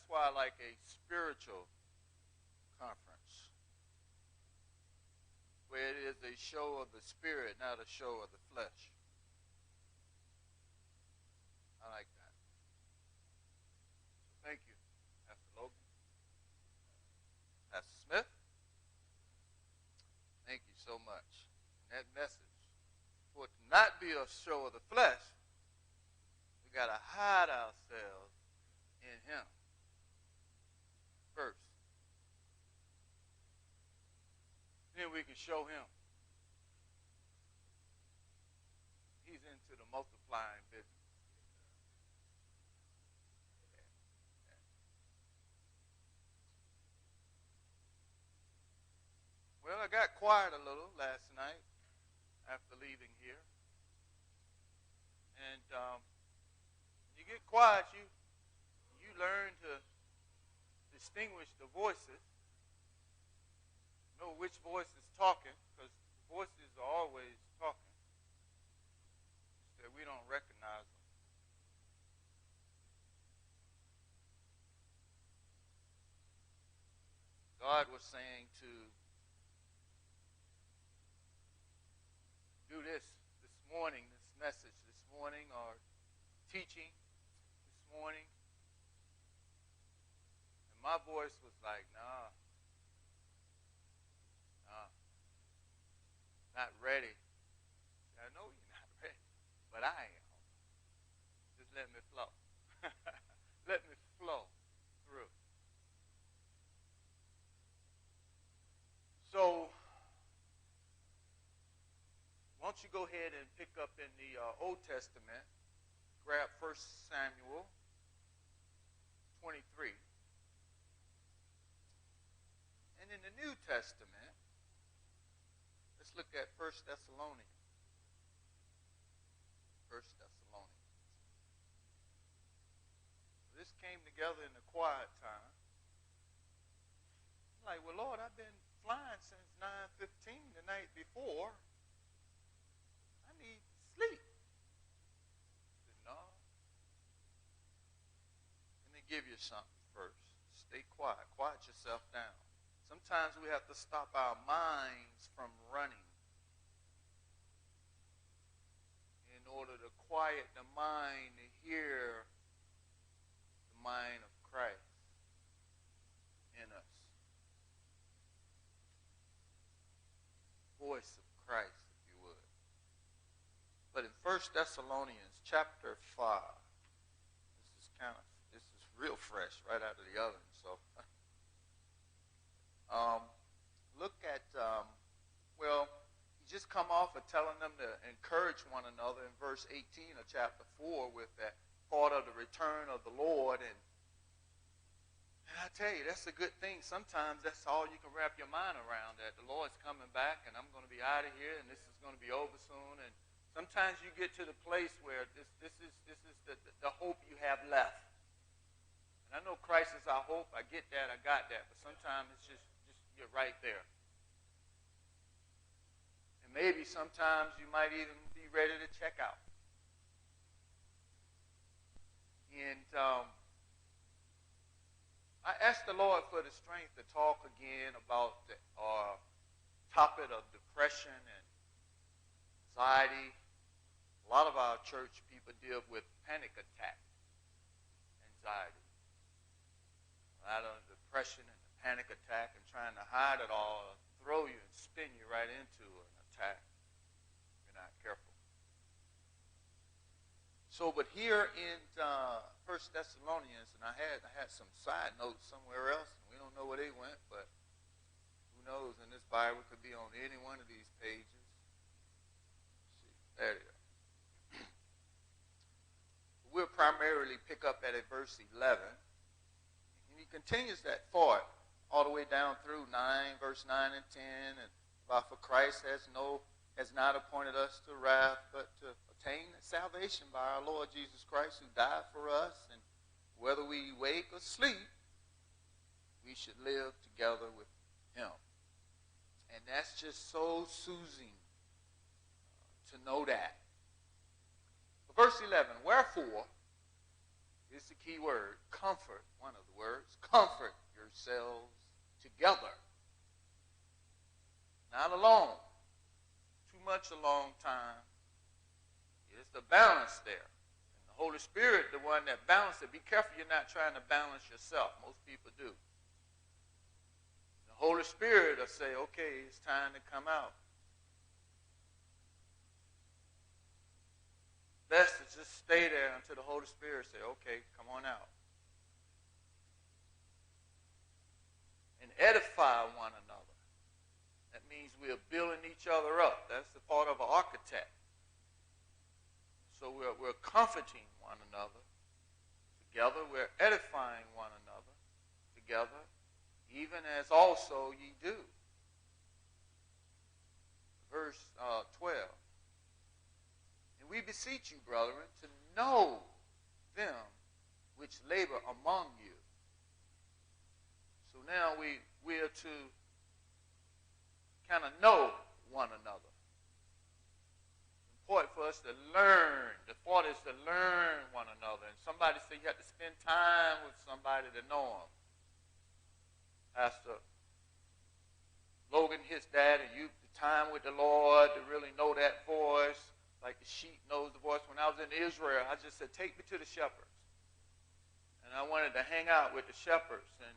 why I like a spiritual conference, where it is a show of the spirit, not a show of the flesh. I like that. So thank you, Pastor Logan. Pastor Smith, thank you so much. And that message, for it to not be a show of the flesh, we got to hide ourselves in him first. Then we can show him. He's into the multiplying business. Well, I got quiet a little last night after leaving here. And you get quiet, you learn to distinguish the voices, know which voice is talking, because voices are always talking. It's that we don't recognize them. God was saying to do this morning, this message this morning, or teaching this morning. And my voice was like, nah, not ready. I know you're not ready, but I am. Just let me flow. Let me flow through. So, why don't you go ahead and pick up in the Old Testament, grab 1 Samuel 23. And in the New Testament, let's look at 1 Thessalonians. 1 Thessalonians. This came together in the quiet time. I'm like, well, Lord, I've been flying since 9:15 the night before. I need sleep. I said, no. Let me give you something first. Stay quiet. Quiet yourself down. Sometimes we have to stop our minds from running in order to quiet the mind to hear the mind of Christ in us. Voice of Christ, if you would. But in 1 Thessalonians chapter 5, this is real fresh right out of the oven. So look at, he just come off of telling them to encourage one another in verse 18 of chapter 4 with that thought of the return of the Lord. And I tell you, that's a good thing. Sometimes that's all you can wrap your mind around, that the Lord's coming back and I'm going to be out of here and this is going to be over soon. And sometimes you get to the place where this is the hope you have left. And I know Christ is our hope. I get that. I got that. But sometimes it's just you're right there. And maybe sometimes you might even be ready to check out. And I asked the Lord for the strength to talk again about the topic of depression and anxiety. A lot of our church people deal with panic attack, anxiety. A lot of depression and the panic attack and trying to hide it all, throw you and spin you right into an attack if you're not careful. So, but here in 1 Thessalonians, and I had some side notes somewhere else, and we don't know where they went, but who knows, in this Bible could be on any one of these pages. Let's see, there it is. We'll primarily pick up at verse 11. And he continues that thought all the way down through 9, verse 9 and 10, and about for Christ has not appointed us to wrath, but to obtain salvation by our Lord Jesus Christ, who died for us, and whether we wake or sleep, we should live together with him. And that's just so soothing to know that. Verse 11, wherefore, Here's the key word, comfort, one of the words. Comfort yourselves together. Not alone. Too much alone time. It's the balance there. And the Holy Spirit, the one that balances it. Be careful you're not trying to balance yourself. Most people do. The Holy Spirit will say, okay, it's time to come out. Best to just stay there until the Holy Spirit say, okay, come on out. And edify one another. That means we are building each other up. That's the part of an architect. So we're comforting one another together. We're edifying one another together, even as also ye do. Verse 12. And we beseech you, brethren, to know them which labor among you. So now we are to kind of know one another. Important for us to learn. The thought is to learn one another. And somebody said you have to spend time with somebody to know them. Pastor Logan, his dad, and you, the time with the Lord to really know that voice, like the sheep knows the voice. When I was in Israel, I just said, take me to the shepherds. And I wanted to hang out with the shepherds and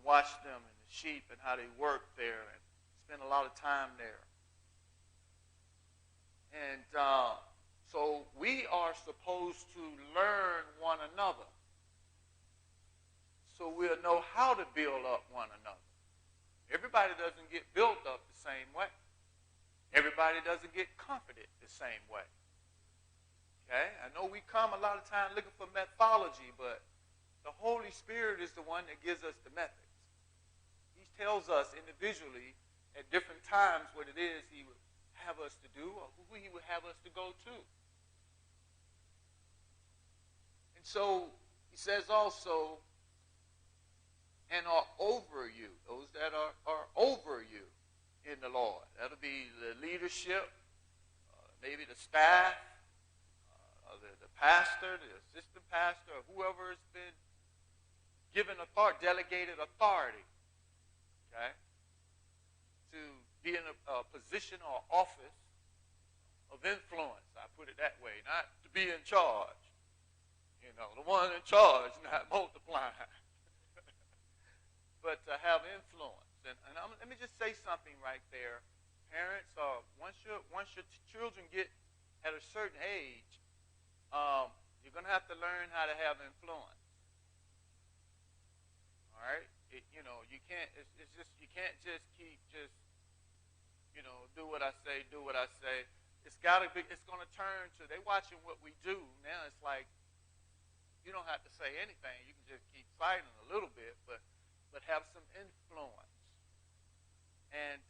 watch them and the sheep and how they work there and spend a lot of time there. And so we are supposed to learn one another. So we'll know how to build up one another. Everybody doesn't get built up the same way. Everybody doesn't get comforted the same way. Okay? I know we come a lot of times looking for methodology, but the Holy Spirit is the one that gives us the methods. He tells us individually at different times what it is he would have us to do or who he would have us to go to. And so he says also, and are over you, those that are over you in the Lord. That'll be the leadership, maybe the staff, the pastor, the assistant pastor, or whoever has been given authority, delegated authority, okay, to be in a position or office of influence. I put it that way, not to be in charge. You know, the one in charge, not multiplying. But to have influence. And let me just say something right there. Parents, once your children get at a certain age, you're going to have to learn how to have influence. All right? You can't. It's just you can't just keep do what I say, do what I say. It's got to be. It's going to turn to they watching what we do now. It's like you don't have to say anything. You can just keep fighting a little bit, but have some influence. And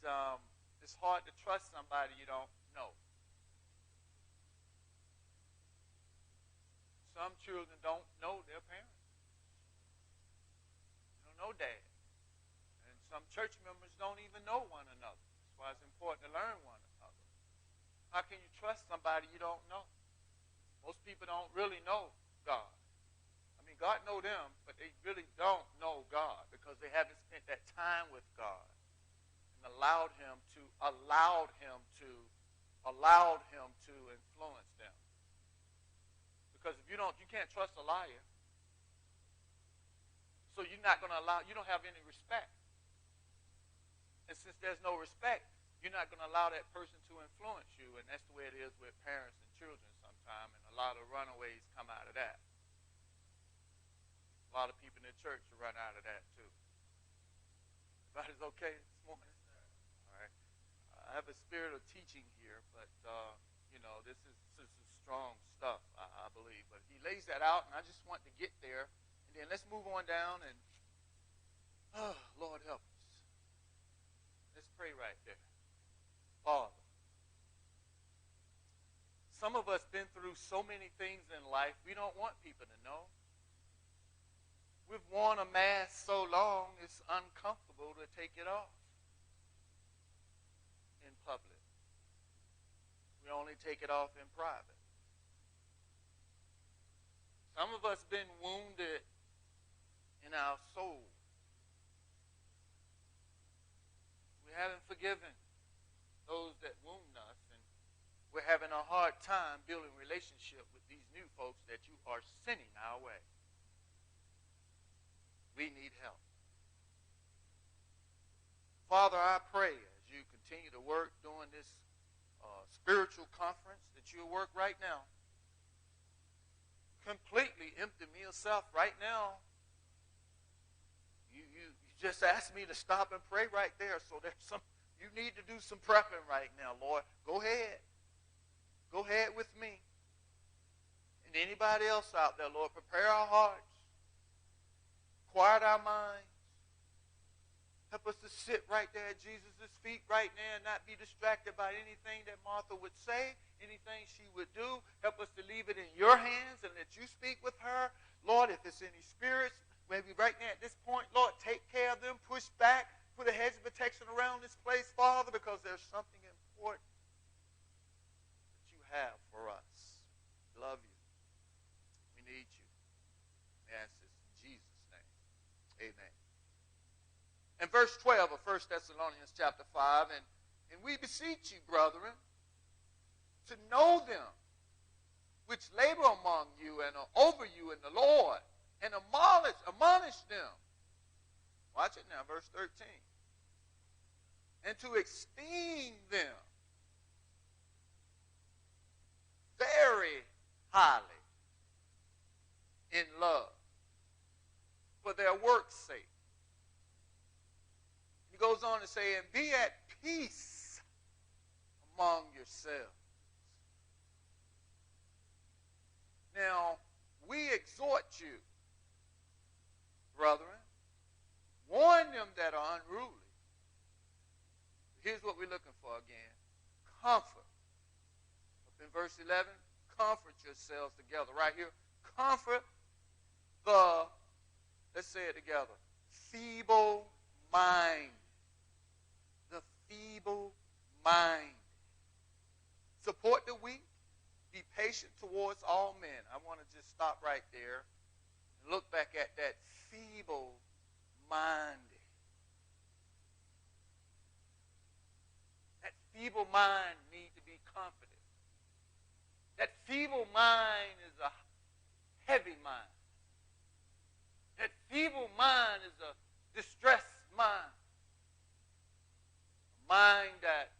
it's hard to trust somebody you don't know. Some children don't know their parents. They don't know dad. And some church members don't even know one another. That's why it's important to learn one another. How can you trust somebody you don't know? Most people don't really know God. I mean, God knows them, but they really don't know God because they haven't spent that time with God and allowed him to influence them. Because if you can't trust a liar. So you're not going to you don't have any respect. And since there's no respect, you're not going to allow that person to influence you. And that's the way it is with parents and children sometimes. And a lot of runaways come out of that. A lot of people in the church run out of that too. Everybody's okay this morning? All right. I have a spirit of teaching here, but this is strong stuff, I believe. But he lays that out, and I just want to get there. And then let's move on down and Lord help us. Let's pray right there. Father, some of us been through so many things in life we don't want people to know. We've worn a mask so long it's uncomfortable to take it off in public. We only take it off in private. Some of us been wounded in our soul. We haven't forgiven those that wound us, and we're having a hard time building relationship with these new folks that you are sending our way. We need help. Father, I pray as you continue to work during this spiritual conference that you'll work right now. Completely empty me yourself right now. You just asked me to stop and pray right there, so there's some, you need to do some prepping right now, Lord. Go ahead. Go ahead with me. And anybody else out there, Lord, prepare our hearts. Quiet our minds. Help us to sit right there at Jesus' feet right now and not be distracted by anything that Martha would say, anything she would do. Help us to leave it in your hands and let you speak with her. Lord, if it's any spirits, maybe right now at this point, Lord, take care of them, push back, put a hedge of protection around this place, Father, because there's something important that you have for us. We love you. We need you. We ask this in Jesus' name. Amen. In verse 12 of 1 Thessalonians chapter 5, and we beseech you, brethren, to know them which labor among you and are over you in the Lord, and admonish them. Watch it now, verse 13. And to esteem them very highly in love for their work's sake. He goes on to say, and be at peace among yourselves. Now, we exhort you, brethren, warn them that are unruly. Here's what we're looking for again. Comfort. Up in verse 11, comfort yourselves together. Right here, comfort the, let's say it together, feeble mind. The feeble mind. Support the weak. Be patient towards all men. I want to just stop right there and look back at that feeble mind. That feeble mind needs to be comforted. That feeble mind is a heavy mind. That feeble mind is a distressed mind. A mind that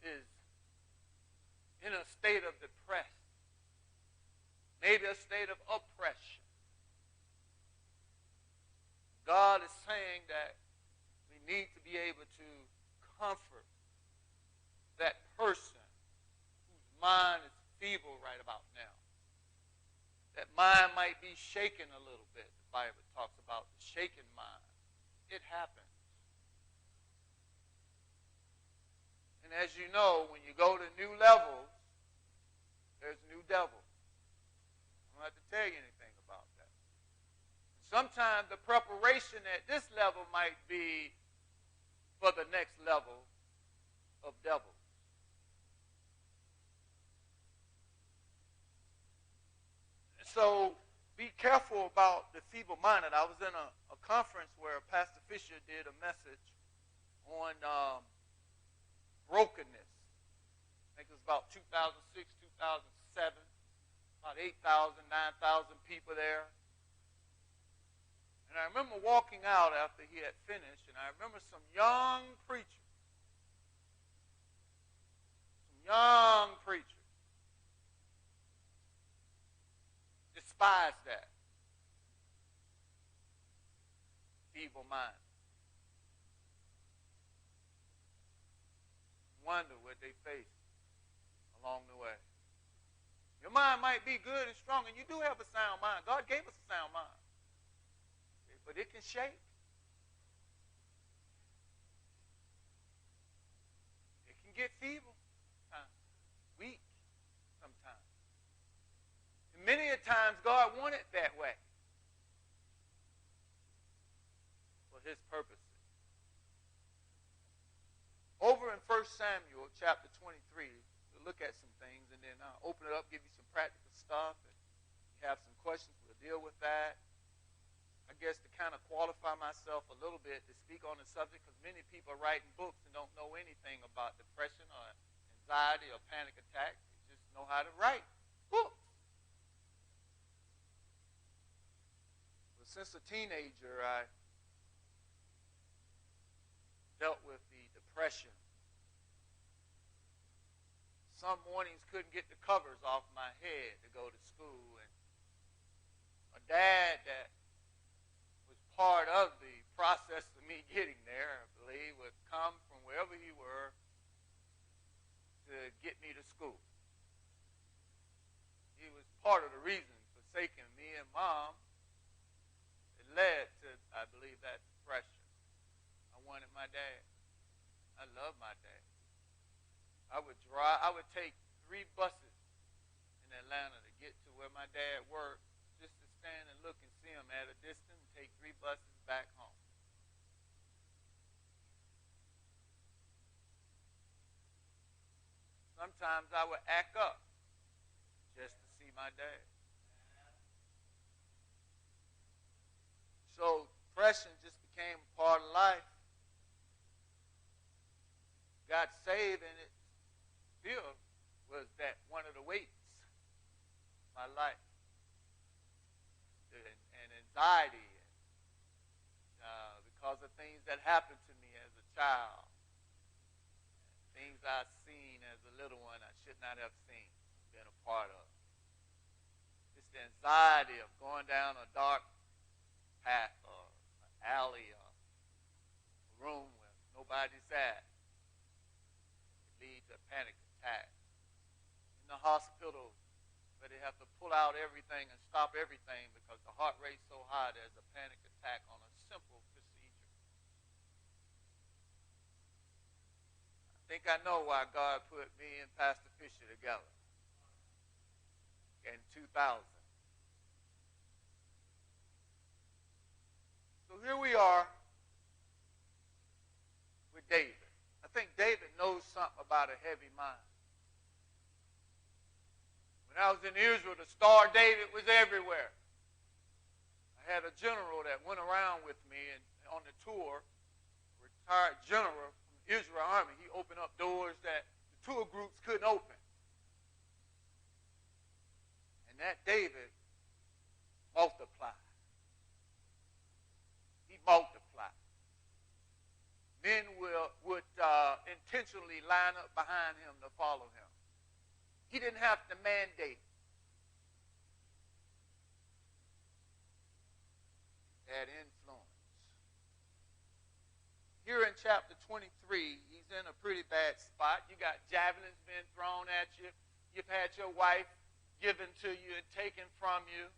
is in a state of depression. Maybe a state of oppression. God is saying that we need to be able to comfort that person whose mind is feeble right about now. That mind might be shaken a little bit. The Bible talks about the shaken mind. It happens. And as you know, when you go to new levels, there's new devils. I don't have to tell you anything about that. Sometimes the preparation at this level might be for the next level of devils. So be careful about the feeble-minded. I was in a conference where Pastor Fisher did a message on brokenness. I think it was about 2006, 2007. About 8,000, 9,000 people there. And I remember walking out after he had finished, and I remember some young preachers. Despise that. Feeble mind. Wonder what they face along the way. Your mind might be good and strong, and you do have a sound mind. God gave us a sound mind. Okay, but it can shake. It can get feeble, weak sometimes. And many a times God wanted that way for his purposes. Over in 1 Samuel chapter 23, we'll look at some things, and then I'll open it up, give you some practical stuff, and you have some questions kind of qualify myself a little bit to speak on the subject because many people are writing books and don't know anything about depression or anxiety or panic attacks. They just know how to write books. But since a teenager, I dealt with the depression. Some mornings couldn't get the covers off my head to go to school. And my dad, that was part of the process of me getting there, I believe, would come from wherever he were to get me to school. He was part of the reason forsaking me and Mom. It led to, I believe, that depression. I wanted my dad. I love my dad. I would take 3 buses in Atlanta to get to where my dad worked, just to stand and look and see him at a distance and take 3 buses back home. Sometimes I would act up just to see my dad. So depression just became a part of life. Got saved, and it still was that one of the weights of my life. And anxiety, because of things that happened to me as a child, things I've seen as a little one I should not have seen, been a part of. Just the anxiety of going down a dark path or an alley or a room where nobody's at. Lead to a panic attack. In the hospital, where they have to pull out everything and stop everything because the heart rate's so high, there's a panic attack on a simple procedure. I think I know why God put me and Pastor Fisher together in 2000. So here we are with David. I think David knows something about a heavy mind. When I was in Israel, the Star of David was everywhere. I had a general that went around with me and on the tour, retired general from the Israel Army. He opened up doors that the tour groups couldn't open. And that David multiplied. He multiplied. Men would intentionally line up behind him to follow him. He didn't have to mandate. He had influence. Here in chapter 23, he's in a pretty bad spot. You got javelins being thrown at you. You've had your wife given to you and taken from you.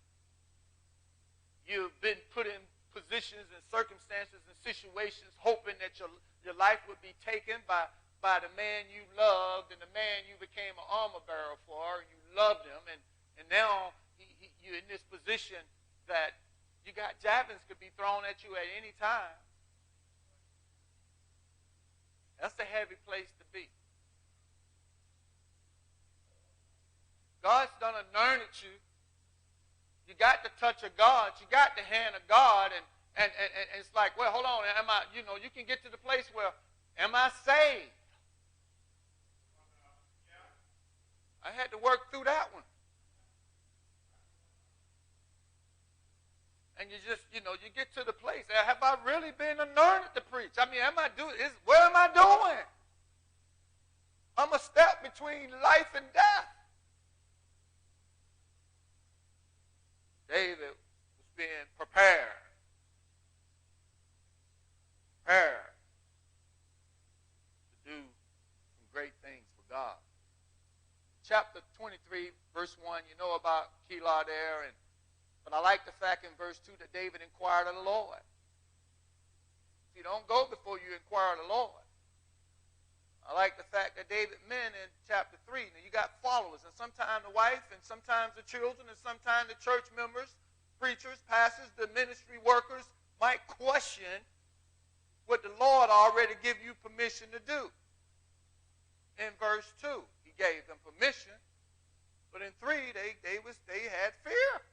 You've been put in positions and circumstances and situations hoping that your life would be taken by the man you loved and the man you became an armor bearer for, and you loved him, and now you're in this position that you got javelins could be thrown at you at any time. That's a heavy place to be. God's done anointed you. You got the touch of God. You got the hand of God. And it's like, well, hold on. Am I, you can get to the place where, am I saved? I had to work through that one. And you just, you get to the place. Have I really been anointed to preach? I mean, what am I doing? I'm a step between life and death. David was being prepared to do some great things for God. Chapter 23, verse 1, you know about Keilah there, but I like the fact in verse 2 that David inquired of the Lord. See, don't go before you inquire of the Lord. I like the fact that David men in chapter 3, now you got followers, and sometimes the wife, and sometimes the children, and sometimes the church members, preachers, pastors, the ministry workers might question what the Lord already gave you permission to do. In verse 2, he gave them permission, but in 3, they had fear.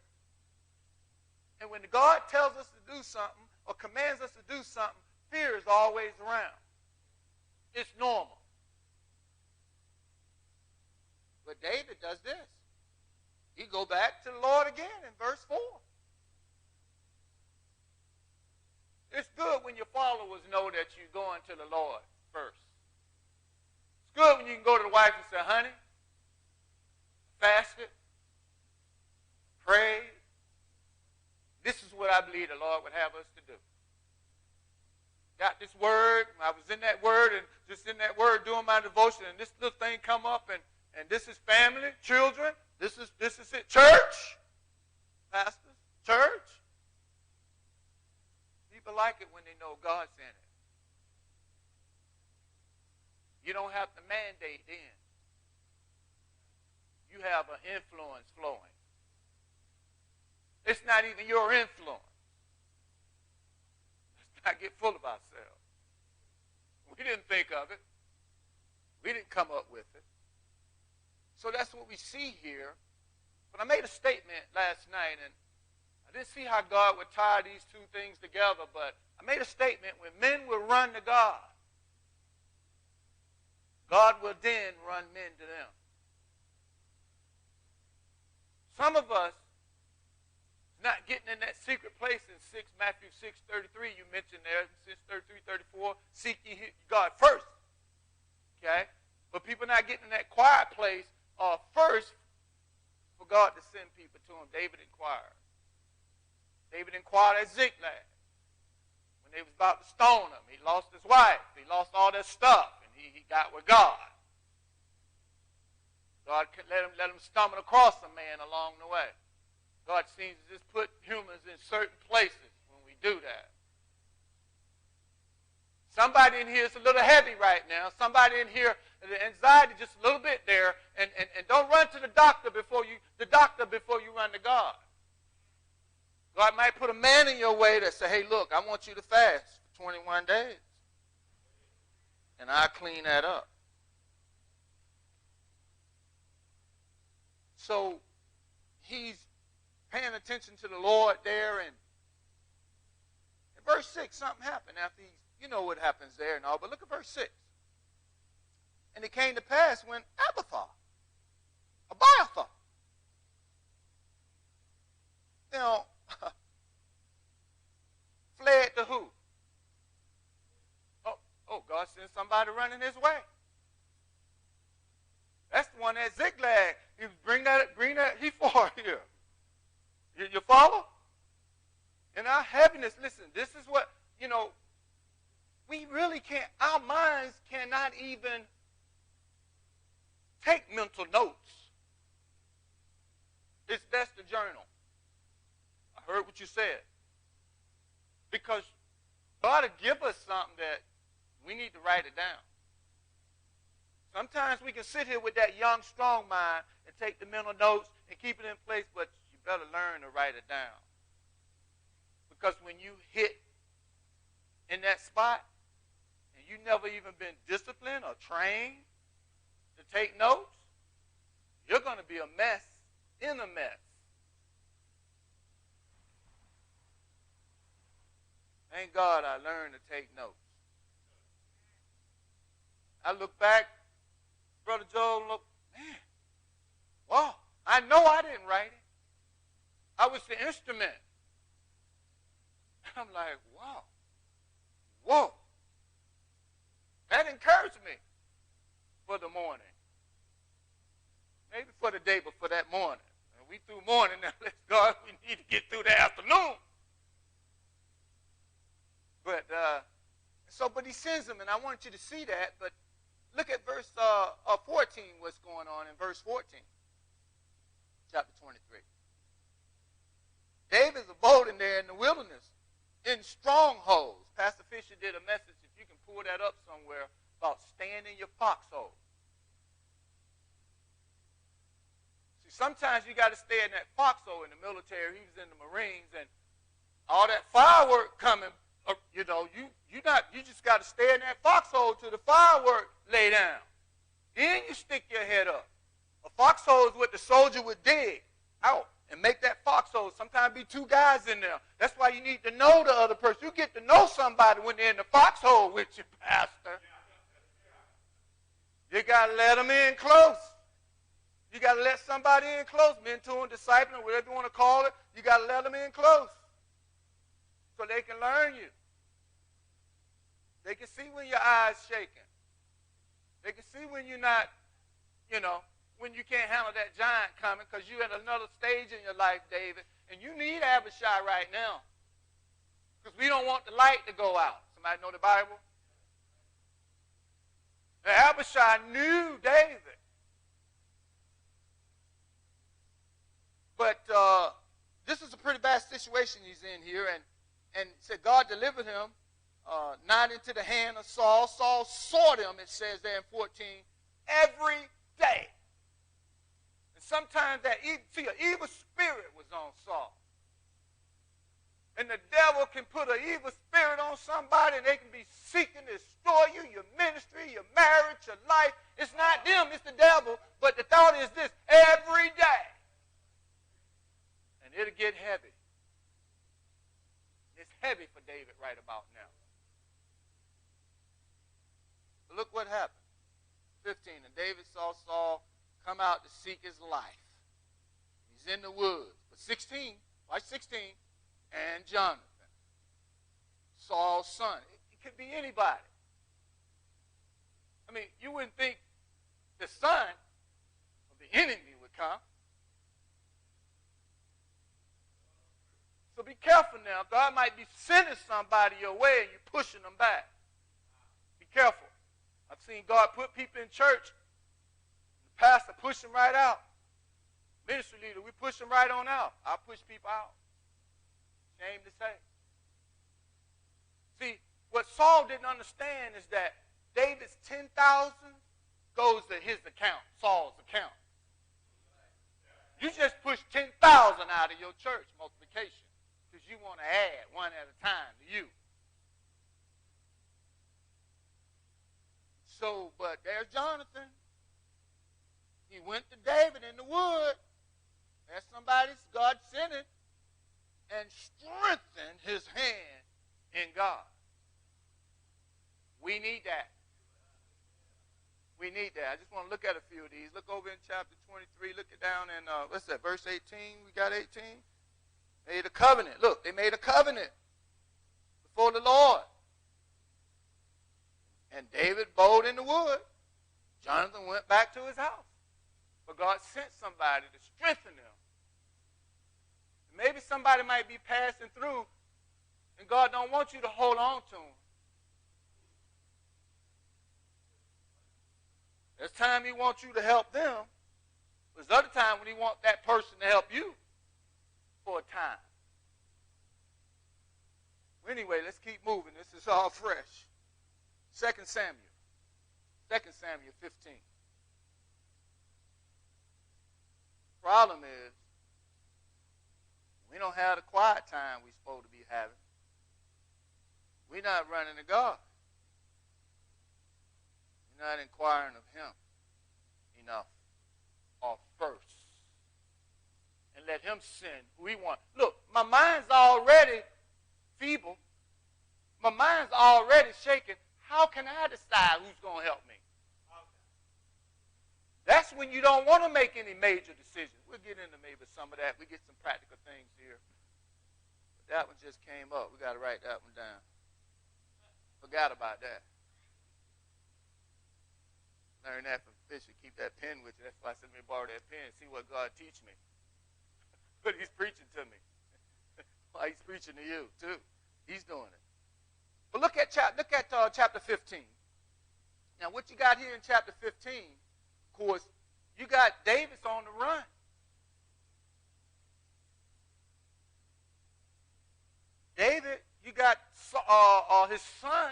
And when when God tells us to do something or commands us to do something, fear is always around. It's normal. But David does this. He go back to the Lord again in verse 4. It's good when your followers know that you're going to the Lord first. It's good when you can go to the wife and say, honey, fasted, prayed. This is what I believe the Lord would have us to do. Got this word. I was in that word and just in that word doing my devotion, and this little thing come up, and this is family, children. This is it. Church. Pastors, church. People like it when they know God's in it. You don't have to mandate in. You have an influence flowing. It's not even your influence. Let's not get full of ourselves. We didn't think of it. We didn't come up with it. So that's what we see here. But I made a statement last night, and I didn't see how God would tie these two things together, but I made a statement: when men will run to God, God will then run men to them. Some of us not getting in that secret place in Matthew 6:33, you mentioned there, 6:33, 34, seek ye God first. Okay? But people not getting in that quiet place first for God to send people to him. David inquired. David inquired at Ziklag when they was about to stone him. He lost his wife. He lost all that stuff, and he got with God. God could let him stumble across a man along the way. God seems to just put humans in certain places when we do that. Somebody in here is a little heavy right now. Somebody in here, the anxiety just a little bit there, and don't run to the doctor before you run to God. God might put a man in your way that say, hey, look, I want you to fast for 21 days. And I'll clean that up. So he's paying attention to the Lord there, and in verse 6, something happened after you know what happens there and all, but look at verse 6. And it came to pass when Abiathar, now, fled to who? Oh, God sent somebody running his way. That's the one at Ziklag. He bring that ephod here. You follow? In our heaviness, listen, this is what, we really can't, our minds cannot even take mental notes. It's best to journal. I heard what you said. Because God will give us something that we need to write it down. Sometimes we can sit here with that young, strong mind and take the mental notes and keep it in place, but you better learn to write it down. Because when you hit in that spot and you never even been disciplined or trained to take notes, you're going to be a mess in a mess. Thank God I learned to take notes. I look back, Brother Joel, look, man, wow, I know I didn't write it. I was the instrument. I'm like, wow, whoa. That encouraged me for the morning. Maybe for the day, but for that morning. And we through morning now, let's God, we need to get through the afternoon. But he sends them, and I want you to see that, but look at verse 14, what's going on in verse 14, chapter 23. David's abode in there in the wilderness, in strongholds. Pastor Fisher did a message, if you can pull that up somewhere, about staying in your foxhole. See, sometimes you got to stay in that foxhole in the military. He was in the Marines, and all that firework coming, you just got to stay in that foxhole till the firework lay down. Then you stick your head up. A foxhole is what the soldier would dig out and make that foxhole. Sometimes be two guys in there. That's why you need to know the other person. You get to know somebody when they're in the foxhole with you, Pastor. You got to let them in close. You got to let somebody in close. Mentoring, discipling, whatever you want to call it. You got to let them in close so they can learn you. They can see when your eyes shaking. They can see when you're not, when you can't handle that giant coming because you're at another stage in your life, David, and you need Abishai right now because we don't want the light to go out. Somebody know the Bible? Now, Abishai knew David. But this is a pretty bad situation he's in here, and said God delivered him not into the hand of Saul. Saul sought him, it says there in 14, every day. And sometimes an evil spirit was on Saul. And the devil can put an evil spirit on somebody, and they can be seeking to destroy you, your ministry, your marriage, your life. It's not them, it's the devil. But the thought is this, every day. And it'll get heavy. It's heavy for David right about now. But look what happened. 15, and David saw Saul come out to seek his life. He's in the woods. But 16, watch 16, and Jonathan, Saul's son. It could be anybody. I mean, you wouldn't think the son of the enemy would come. So be careful now. God might be sending somebody your way and you're pushing them back. Be careful. I've seen God put people in church. The pastor push them right out. Ministry leader, we push them right on out. I push people out. Shame to say. See, what Saul didn't understand is that David's 10,000 goes to his account, Saul's account. You just push 10,000 out of your church multiplication because you want to add one at a time to you. So, but there's Jonathan. He went to David in the wood. There's somebody God sent him and strengthened his hand in God. We need that. We need that. I just want to look at a few of these. Look over in chapter 23. Look it down in, what's that, verse 18? We got 18? Made a covenant. Look, they made a covenant before the Lord. And David bowed in the wood. Jonathan went back to his house. But God sent somebody to strengthen him. Maybe somebody might be passing through, and God don't want you to hold on to him. There's time he wants you to help them. There's other time when he wants that person to help you for a time. Well, anyway, let's keep moving. This is all fresh. 2 Samuel. 2 Samuel 15. Problem is, we don't have the quiet time we're supposed to be having. We're not running to God. We're not inquiring of him enough or first. And let him send who he wants. Look, my mind's already feeble. My mind's already shaking. How can I decide who's going to help me? That's when you don't want to make any major decisions. We'll get into maybe some of that. We get some practical things here. But that one just came up. We got to write that one down. Forgot about that. Learn that from Fisher. Keep that pen with you. That's why I said, let me borrow that pen and see what God teach me. But he's preaching to me. Well, he's preaching to you, too. He's doing it. But look at chapter 15. Now, what you got here in chapter 15, of course, you got David's on the run. David, you got his son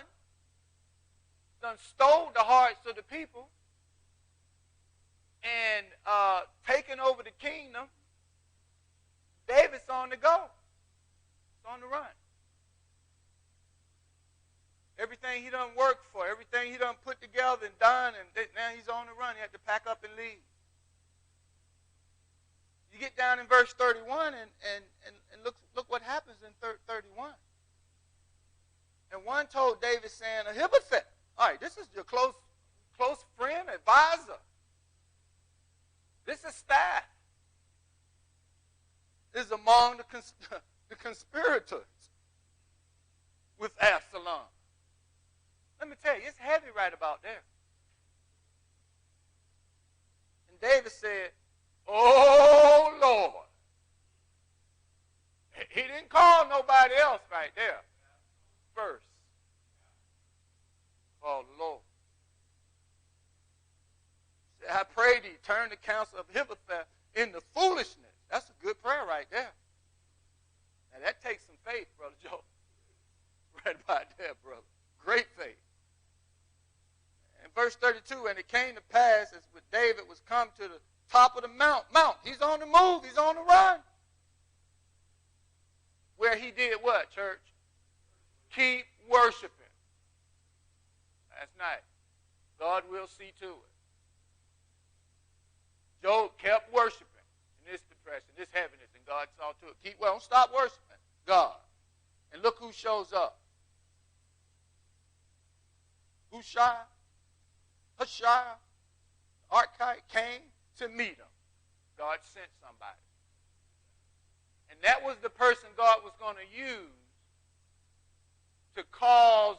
done stole the hearts of the people and taken over the kingdom. David's on the go. He's on the run. Everything he done worked for, everything he done put together and done, and now he's on the run. He had to pack up and leave. You get down in verse 31 and look what happens in 31. And one told David, saying, Ahithophel, all right, this is your close friend, advisor. This is staff. Is among the conspirators with Absalom. Let me tell you, it's heavy right about there. And David said, oh, Lord. He didn't call nobody else right there first. Oh, Lord. I pray thee, turn the counsel of Ahithophel into foolishness. That's a good prayer right there. Now, that takes some faith, Brother Joe. Right about there, brother. Great faith. In verse 32, and it came to pass as with David was come to the top of the mount. He's on the move. He's on the run. Where he did what, church? Keep worshiping. That's nice. God will see to it. Job kept worshiping in this depression, this heaviness, and God saw to it. Don't stop worshiping God. And look who shows up. Hushai, Archite came to meet him. God sent somebody. And that was the person God was going to use to cause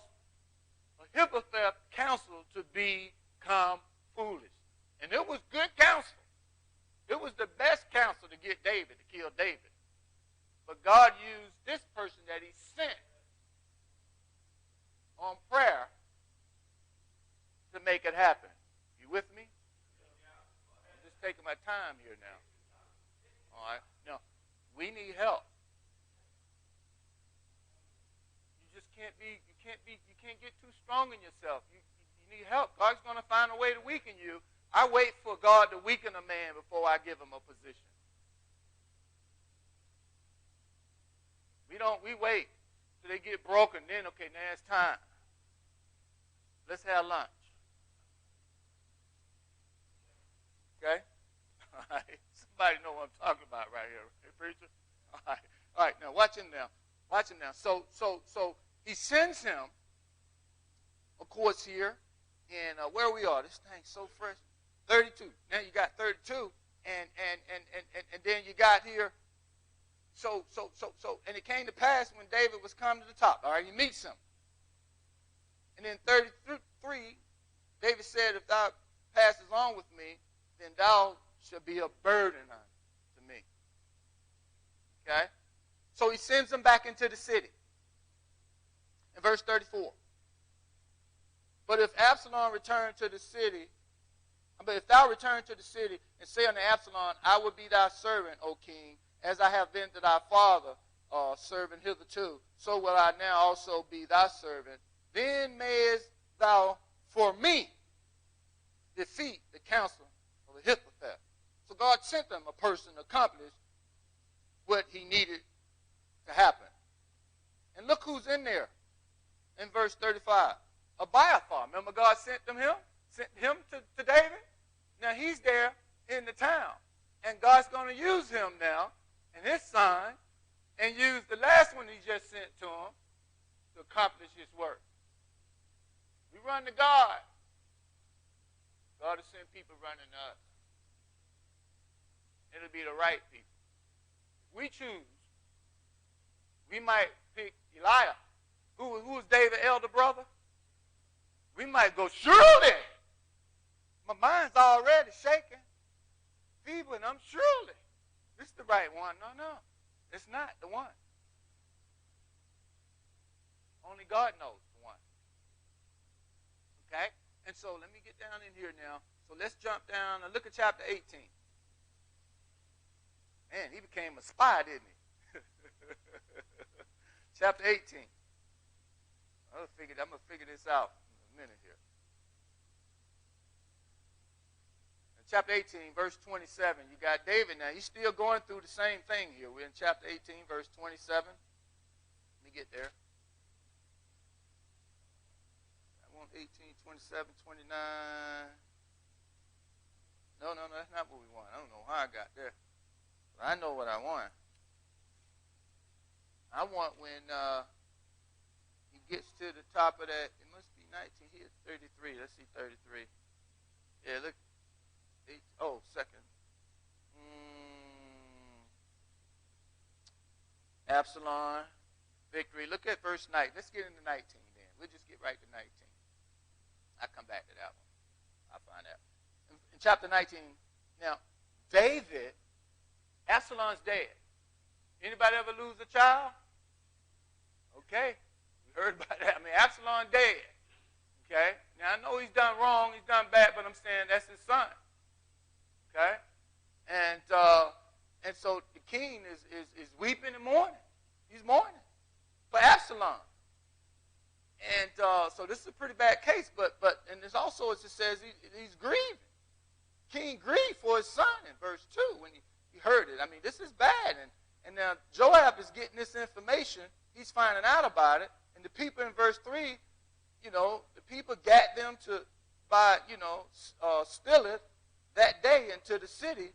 Ahithophel counsel to become foolish. And it was good counsel. It was the best counsel to get David, to kill David. But God used this person that he sent on prayer to make it happen. You with me? I'm just taking my time here now. All right? Now, we need help. You can't get too strong in yourself. You need help. God's going to find a way to weaken you. I wait for God to weaken a man before I give him a position. We wait till they get broken. Then, okay, now it's time. Let's have lunch. Okay? All right. Somebody know what I'm talking about right here. Hey, preacher? All right. Now, watch him now. So he sends him, of course, here. And where we are, this thing's so fresh. 32. Now you got 32. And then you got here. So, and it came to pass when David was come to the top. All right, he meets him. And then 33, David said, if thou passest on with me, then thou shalt be a burden unto me. Okay? So he sends him back into the city. In verse 34. But if Absalom return to the city, if thou return to the city and say unto Absalom, I will be thy servant, O king, as I have been to thy father servant hitherto, so will I now also be thy servant. Then mayest thou for me defeat the counsel of Ahithophel. So God sent them a person to accomplish what he needed to happen. And look who's in there in verse 35. Abiathar. Remember God sent him to David? Now he's there in the town. And God's going to use him now and his son and use the last one he just sent to him to accomplish his work. We run to God. God will send people running to us. It'll be the right people. If we choose, we might pick Eliab, who was David's elder brother. We might go, surely. My mind's already shaking, feeble, and I'm surely. This is the right one. No, it's not the one. Only God knows the one. Okay? And so let me get down in here now. So let's jump down and look at chapter 18. Man, he became a spy, didn't he? Chapter 18. I'm going to figure this out in a minute here. In chapter 18, verse 27, you got David now. He's still going through the same thing here. We're in chapter 18, verse 27. Let me get there. I want 18, 27, 29. No, that's not what we want. I don't know how I got there. I know what I want. I want when he gets to the top of that, it must be 19, here's 33. Let's see 33. Yeah, look. Second. Absalom, victory. Look at verse 9. Let's get into 19 then. We'll just get right to 19. I'll come back to that one. I'll find out. In chapter 19, now, David, Absalom's dead. Anybody ever lose a child? Okay. We heard about that. I mean, Absalom dead. Okay. Now, I know he's done wrong. He's done bad, but I'm saying that's his son. Okay. And so the king is weeping and mourning. He's mourning for Absalom. And so this is a pretty bad case, but and there's also, as it says, he's grieving. King grieved for his son in verse 2 when he heard it. I mean, this is bad. And now Joab is getting this information. He's finding out about it. And the people in verse 3, the people got them to steal it that day into the city.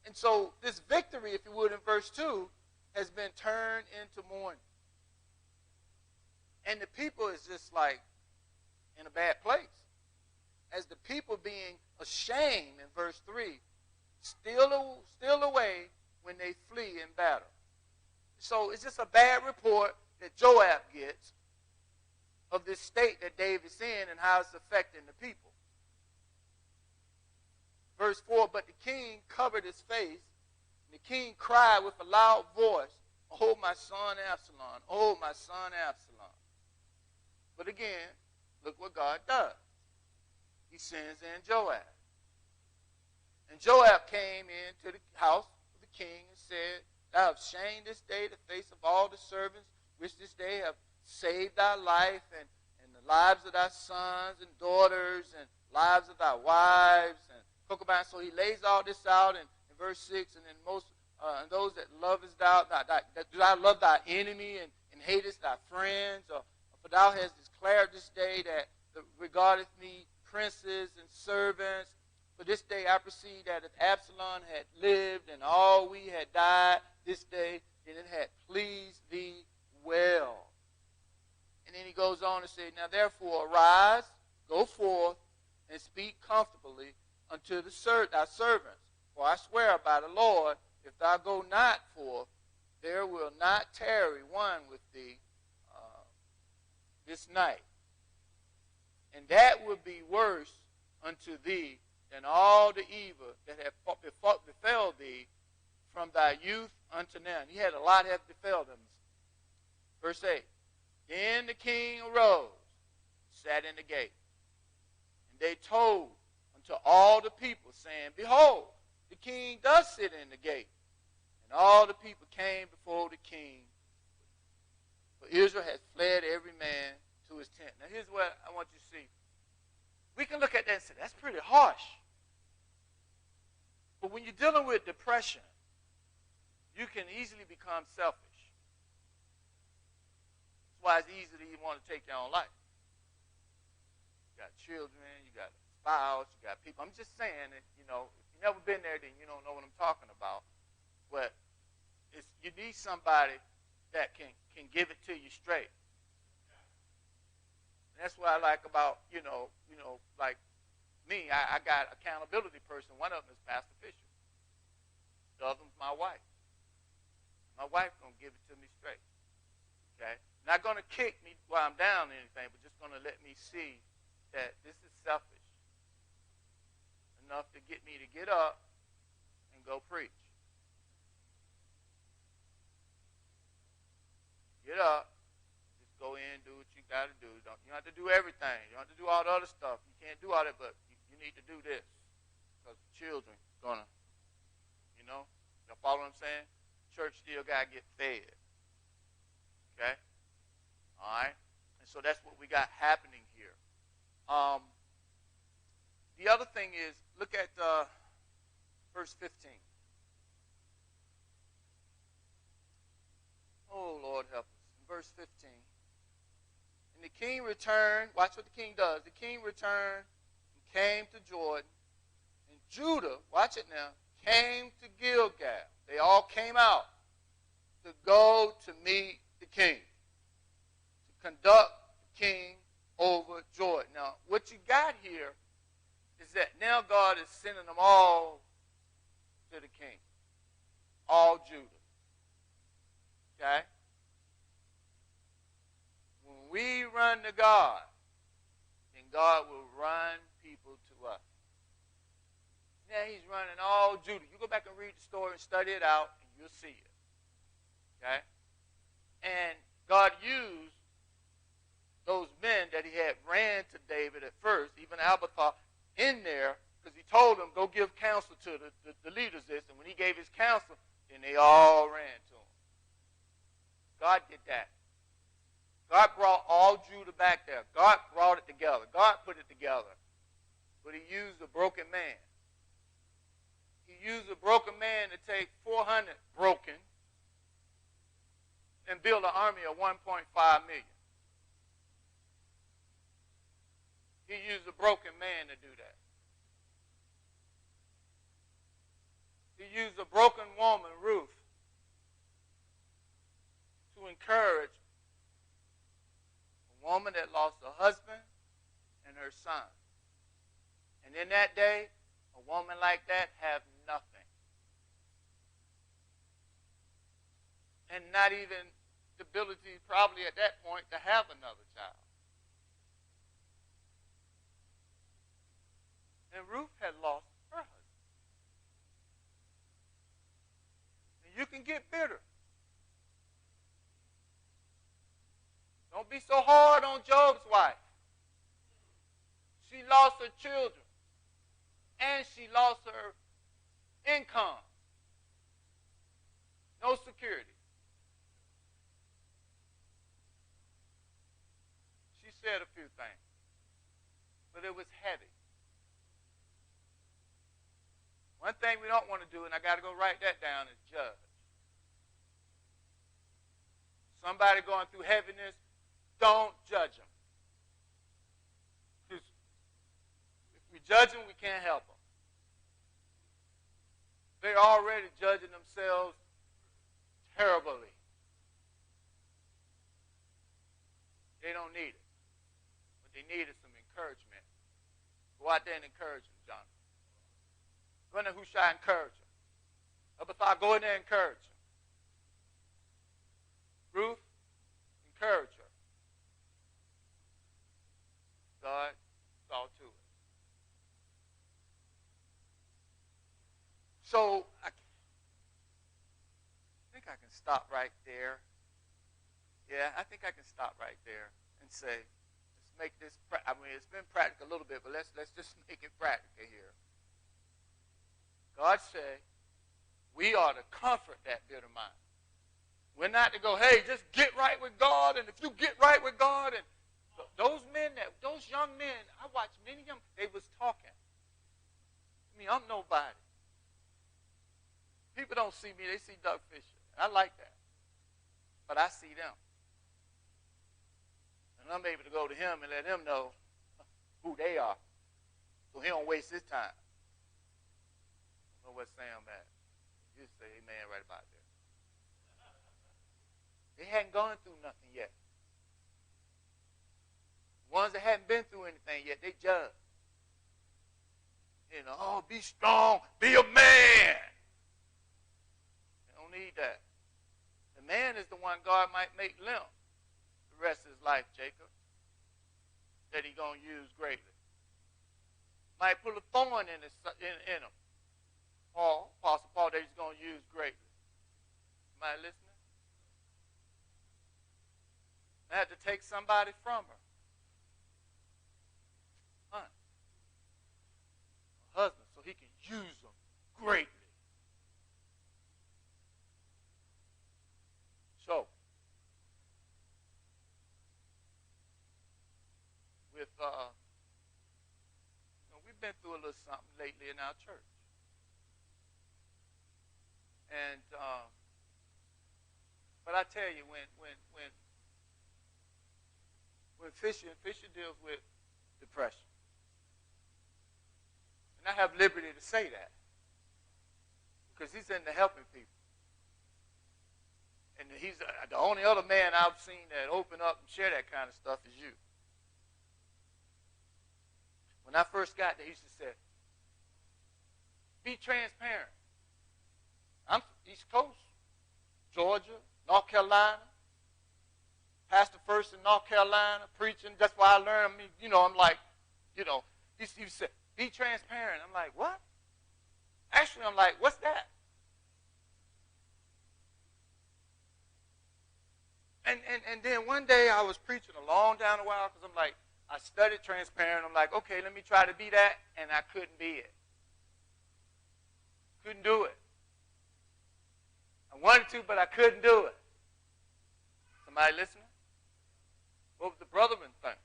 And so this victory, if you would, in verse 2, has been turned into mourning. And the people is just like in a bad place. As the people being ashamed in verse 3, steal away when they flee in battle. So it's just a bad report that Joab gets of this state that David's in and how it's affecting the people. Verse 4, but the king covered his face, and the king cried with a loud voice, "Oh, my son Absalom, oh, my son Absalom." But again, look what God does. He sends in Joab. And Joab came into the house of the king and said, "Thou hast shamed this day the face of all the servants, which this day have saved thy life and the lives of thy sons and daughters and lives of thy wives and concubines." So he lays all this out in verse 6, and then and those that lovest thou love thy enemy and hatest thy friends, for thou hast declared this day that regardeth me princes and servants. For this day I perceive that if Absalom had lived and all we had died this day, then it had pleased thee well. And then he goes on to say, "Now therefore arise, go forth, and speak comfortably unto thy servants. For I swear by the Lord, if thou go not forth, there will not tarry one with thee this night. And that will be worse unto thee than all the evil that have befell thee from thy youth unto now." And he had a lot have befell them. Verse 8, "Then the king arose, sat in the gate. And they told unto all the people, saying, Behold, the king does sit in the gate. And all the people came before the king. For Israel has fled every man to his tent." Now here's what I want you to see. We can look at that and say, that's pretty harsh. But when you're dealing with depression, you can easily become selfish. That's why it's easy to even want to take your own life. You got children, you got a spouse, you got people. I'm just saying that, if you've never been there, then you don't know what I'm talking about. But you need somebody that can give it to you straight. And that's what I like about, like me. I got accountability person. One of them is Pastor Fisher. The other one's my wife. My wife going to give it to me straight. Okay? Not going to kick me while I'm down or anything, but just going to let me see that this is selfish enough to get me to get up and go preach. Get up. Just go in, do what you got to do. You don't have to do everything. You don't have to do all the other stuff. You can't do all that, but you need to do this. Because the children going to, y'all follow what I'm saying? Church still got to get fed. Okay? All right? And so that's what we got happening here. The other thing is, look at verse 15. Oh, Lord help us. In verse 15. "And the king returned," watch what the king does. "The king returned and came to Jordan, and Judah," watch it now, came to Gilgal. They all came out to go to meet the king, to conduct the king over Jordan. Now, what you got here is that now God is sending them all to the king, all Judah. Okay? When we run to God, then God will run people to us. Now he's running all Judah. You go back and read the story and study it out, and you'll see it. Okay? And God used those men that he had ran to David at first, even Abiathar, in there, because he told them, go give counsel to the leaders this. And when he gave his counsel, then they all ran to him. God did that. God brought all Judah back there. God brought it together. God put it together. But he used a broken man. He used a broken man to take 400 broken and build an army of 1.5 million. He used a broken man to do that. He used a broken woman, Ruth, to encourage a woman that lost her husband and her son. And in that day, a woman like that have nothing. And not even the ability probably at that point to have another child. And Ruth had lost her husband. And you can get bitter. Don't be so hard on Job's wife. She lost her children. And she lost her income. No security. She said a few things. But it was heavy. One thing we don't want to do, and I got to go write that down, is judge. Somebody going through heaviness, don't judge them. Because if we judge them, we can't help them. They're already judging themselves terribly. They don't need it. What they need is some encouragement. Go out there and encourage them, Jonathan. Go in there, Hushai, encourage him. Abiathar, go in there and encourage him. Ruth, encourage her. God saw to it. So, I think I can stop right there. Yeah, I think I can stop right there and say, let's make this, I mean, it's been practical a little bit, but let's just make it practical here. God said, we are to comfort that bitter mind. We're not to go, hey, just get right with God, and if you get right with God, and those young men, I watched many of them, they was talking. I mean, I'm nobody. People don't see me, they see Doug Fisher. I like that. But I see them. And I'm able to go to him and let him know who they are. So he don't waste his time. I don't know where Sam at. You say amen right about there. They hadn't gone through nothing yet. Ones that hadn't been through anything yet, they judge. You know, oh, be strong, be a man. They don't need that. The man is the one God might make limp the rest of his life, Jacob, that he's going to use greatly. Might put a thorn in him. Apostle Paul, that he's going to use greatly. Am I listening? I had to take somebody from her. Her husband, so he can use them greatly. So, with we've been through a little something lately in our church. And but I tell you, when Fisher deals with depression, and I have liberty to say that. because he's into helping people. And he's the only other man I've seen that open up and share that kind of stuff is you. When I first got there, he used to say, be transparent. I'm from East Coast, Georgia, North Carolina. Pastor first in North Carolina, preaching. That's why I learned. I mean, I'm like, he said, be transparent. I'm like, what? Actually, I'm like, what's that? And then one day I was preaching a long down the while because I'm like, I studied transparent. I'm like, okay, let me try to be that, and I couldn't be it. Couldn't do it. I wanted to, but I couldn't do it. Somebody listening? What was the brethren thing?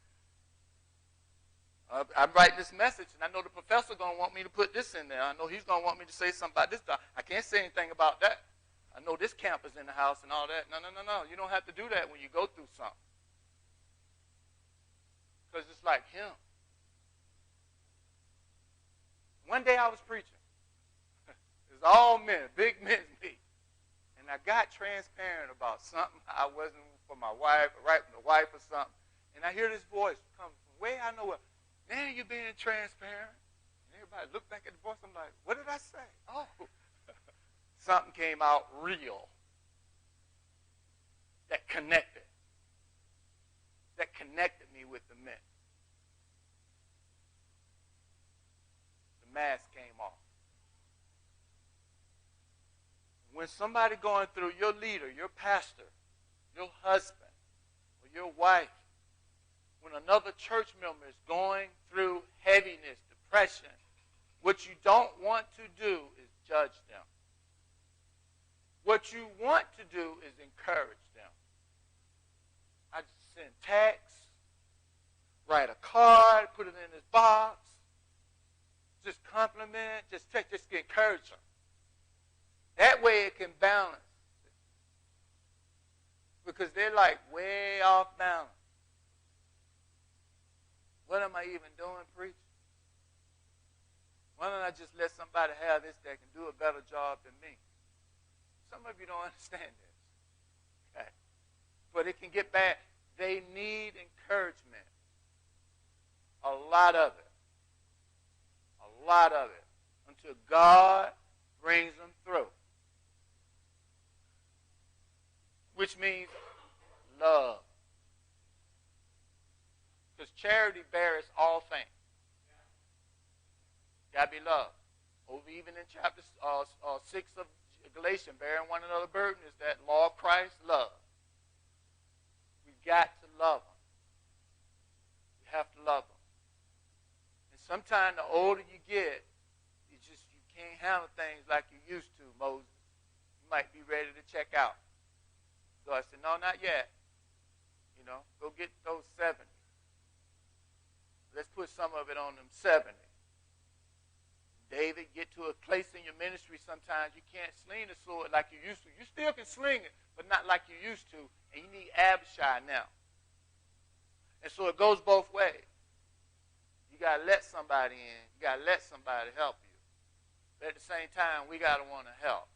I'm writing this message, and I know the professor going to want me to put this in there. I know he's going to want me to say something about this. I can't say anything about that. I know this camp is in the house and all that. No. You don't have to do that when you go through something. Because it's like him. One day I was preaching. It was all men, big men's meeting. And I got transparent about something I wasn't for my wife, or right from the wife or something. And I hear this voice come from way I know. Man, you're being transparent. And everybody looked back at the voice. I'm like, what did I say? Oh. Something came out real that connected me with the men. The mask came off. When somebody going through, your leader, your pastor, your husband, or your wife, when another church member is going through heaviness, depression, what you don't want to do is judge them. What you want to do is encourage them. I just send texts, write a card, put it in his box, just compliment, just text, just encourage them. That way it can balance. Because they're like way off balance. What am I even doing preaching? Why don't I just let somebody have this that can do a better job than me? Some of you don't understand this. Okay? But it can get bad. They need encouragement. A lot of it. A lot of it. Until God brings them through. Which means love. Because charity bears all things. Got to be love. Over even in chapter 6 of Galatians, bearing one another burden is that law of Christ, love. We got to love them. You have to love them. And sometimes the older you get, you can't handle things like you used to, Moses. You might be ready to check out. So I said, no, not yet. Go get those 70. Let's put some of it on them 70. David, get to a place in your ministry sometimes you can't sling the sword like you used to. You still can sling it, but not like you used to. And you need Abishai now. And so it goes both ways. You got to let somebody in. You got to let somebody help you. But at the same time, we got to want to help.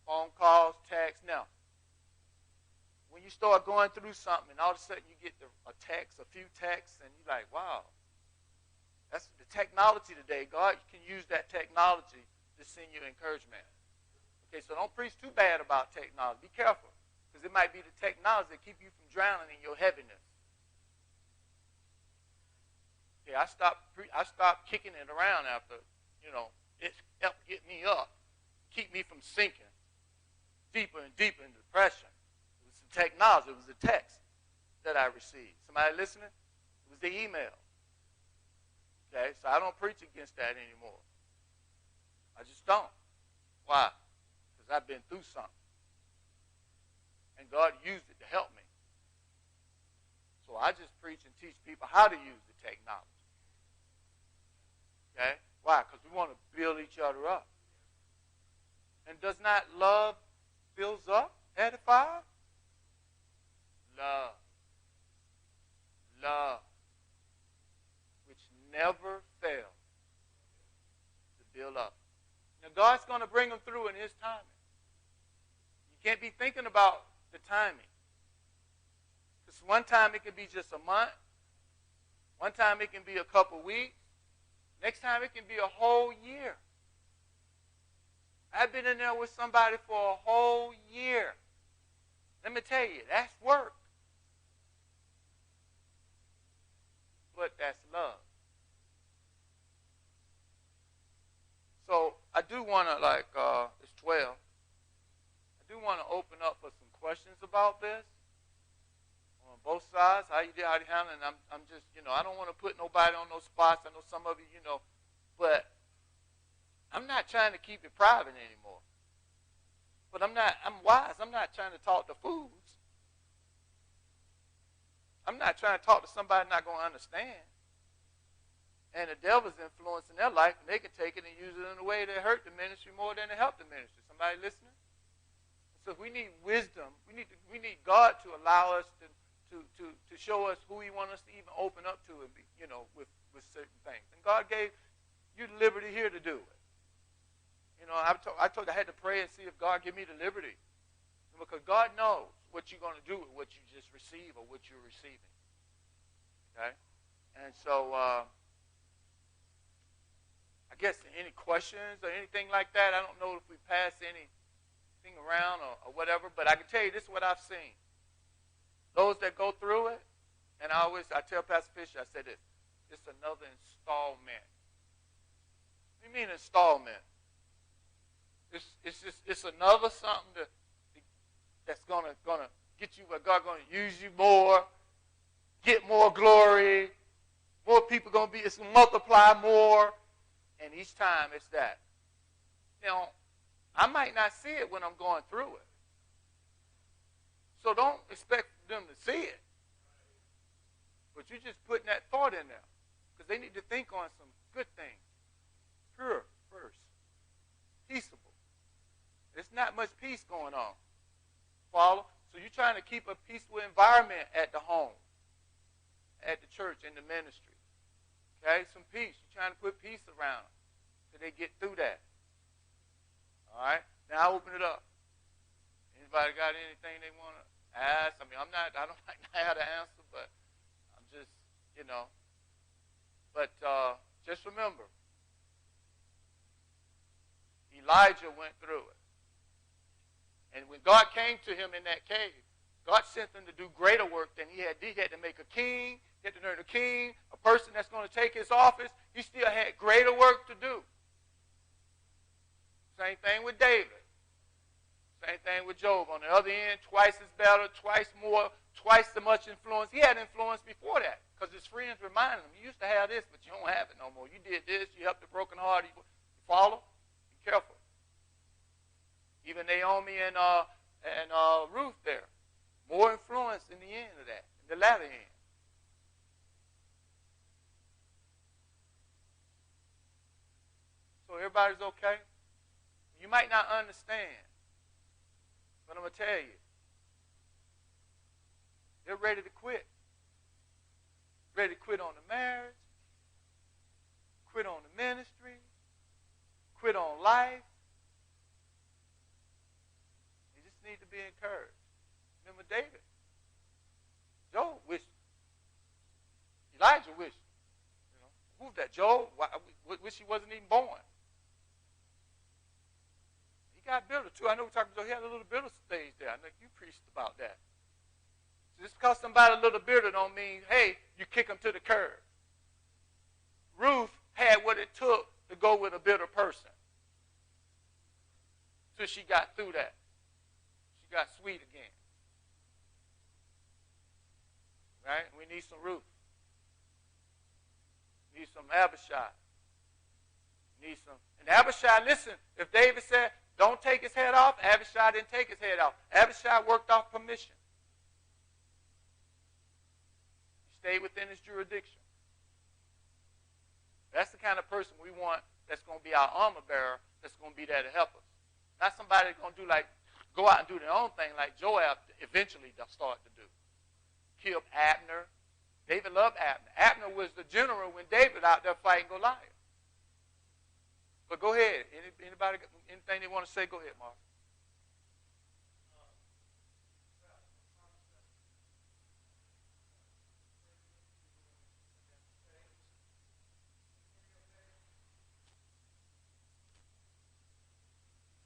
Phone calls, texts. Now, when you start going through something and all of a sudden you get a text, a few texts, and you're like, wow. That's the technology today. God can use that technology to send you encouragement. Okay, so don't preach too bad about technology. Be careful, because it might be the technology that keep you from drowning in your heaviness. Okay, I stopped kicking it around after, it helped get me up, keep me from sinking deeper and deeper into depression. It was the technology. It was the text that I received. Somebody listening? It was the email. Okay, so I don't preach against that anymore. I just don't. Why? Because I've been through something. And God used it to help me. So I just preach and teach people how to use the technology. Okay? Why? Because we want to build each other up. And does not love builds up, edify? Love. Love. Which never fails to build up. Now But God's going to bring them through in his timing. You can't be thinking about the timing. Because one time it can be just a month. One time it can be a couple weeks. Next time it can be a whole year. I've been in there with somebody for a whole year. Let me tell you, that's work. But that's love. So I do want to, it's 12. I do want to open up for some questions about this on both sides. How you handling? I'm just, I don't want to put nobody on those spots. I know some of you, but I'm not trying to keep it private anymore. But I'm wise. I'm not trying to talk to fools. I'm not trying to talk to somebody not going to understand. And the devil's influencing their life, and they can take it and use it in a way that hurt the ministry more than to help the ministry. Somebody listening? So we need wisdom. We need God to allow us to show us who he wants us to even open up to, and be, with certain things. And God gave you the liberty here to do it. I told you I had to pray and see if God give me the liberty. Because God knows what you're going to do with what you just received or what you're receiving. Okay? And so, I guess any questions or anything like that, I don't know if we pass anything around or whatever, but I can tell you this is what I've seen. Those that go through it, and I tell Pastor Fisher, I said this, it's another installment. What do you mean installment? It's another something that's gonna get you where God's gonna use you more, get more glory, more people it's gonna multiply more, and each time it's that. I might not see it when I'm going through it. So don't expect them to see it. But you're just putting that thought in there. Because they need to think on some good things. Pure first. Peaceable. There's not much peace going on. Follow? So you're trying to keep a peaceful environment at the home, at the church, in the ministry. Okay? Some peace. You're trying to put peace around them so they get through that. All right? Now I'll open it up. Anybody got anything they want to ask? I don't might not have the answer, but I'm just, But just remember, Elijah went through it. And when God came to him in that cave, God sent him to do greater work than he had. He had to make a king. He had to learn a king, a person that's going to take his office. He still had greater work to do. Same thing with David. Same thing with Job. On the other end, twice as better, twice more, twice as much influence. He had influence before that because his friends reminded him, you used to have this, but you don't have it no more. You did this. You helped the brokenhearted. You follow? Be careful. Even Naomi and Ruth there. More influence in the end of that, in the latter end. So everybody's okay? You might not understand, but I'm going to tell you. They're ready to quit. Ready to quit on the marriage, quit on the ministry, quit on life. Need to be encouraged. Remember David. Job wished. Elijah wished. Who's that? Job? Wish he wasn't even born. He got bitter too. I know we're talking about Job. He had a little bitter stage there. I think you preached about that. So just because somebody a little bitter don't mean, hey, you kick them to the curb. Ruth had what it took to go with a bitter person. So she got through that. Got sweet again. Right? We need some Ruth. Need some Abishai. Need some. And Abishai, listen, if David said, don't take his head off, Abishai didn't take his head off. Abishai worked off permission. He stayed within his jurisdiction. That's the kind of person we want that's going to be our armor bearer, that's going to be there to help us. Not somebody that's going to do go out and do their own thing like Joab eventually started to do. Killed Abner. David loved Abner. Abner was the general when David out there fighting Goliath. But go ahead. Anybody, anything they want to say, go ahead, Mark.